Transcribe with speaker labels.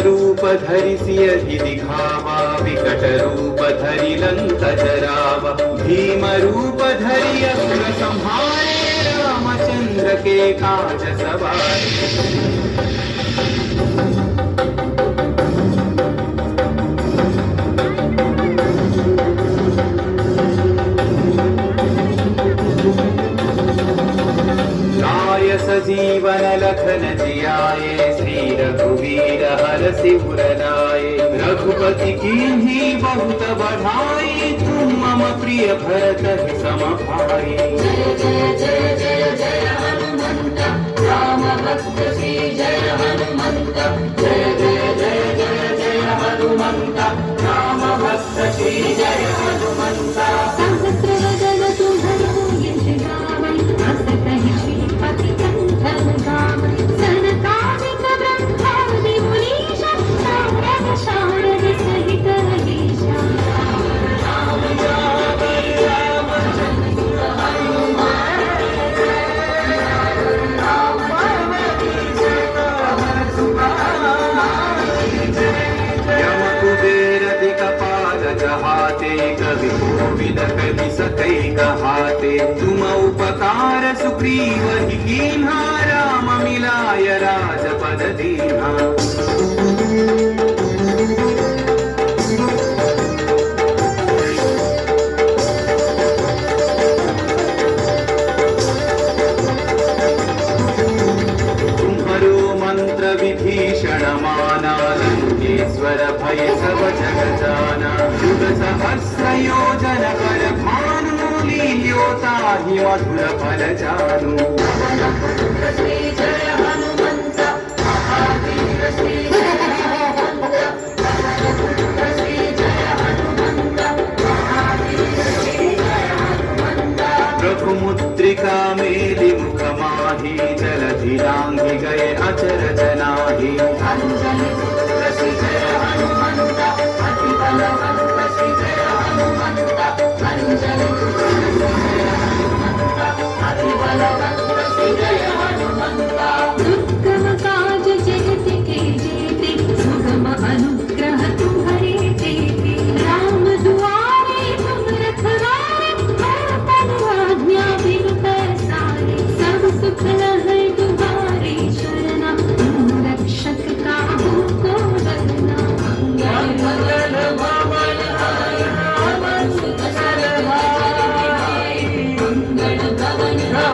Speaker 1: रूप धरि सियहि दिखावा, विकट रूप धरि लंक जरावा। भीम रूप धरि असुर संहारे, रामचंद्र के काज सवारे। सजीवन लखन जियाए, श्री रघुवीर हरषि उर लाए। रघुपति कीन्ही बहुत बढ़ाई, तुम मम प्रिय भरत सम भाई।
Speaker 2: जय जय जय जय जय हनुमंत, राम भक्त श्री जय हनुमंत। जय जय जय जय जय हनुमंत, राम भक्त श्री जय हनुमंत। सहस्र वदन तुम्हरो यश गावै, अस कहि श्रीपति कंठन गावै। सनकादिक ब्रह्मादि मुनीश, नारद शारद सहित अहीशा। राम जागर रामचंद्र हनुमान, राम पार्वती जगत सुभाई।
Speaker 1: यम कुबेर दिक्पाल जहाते, कवि कोविद कहि सकै कहाते। तुम उपकार सुग्रीव ही कीन्हा, राम मिलाय राजपद दीन्हा। मंत्र विभीषण माना, लंकेश्वर भय सब जग जाना। युग सहस्र योजन पर भानु, लील्योताहि मधुर फल जानु।
Speaker 2: श्री जय हनुमंत, महावीर श्री जय हनुमंत। श्री जय हनुमंत, महावीर श्री जय हनुमंत।
Speaker 1: प्रभु मुद्रिका मेलि मुख माहि, जलधि लांघि गए अचर जनाहि।
Speaker 2: अंजनी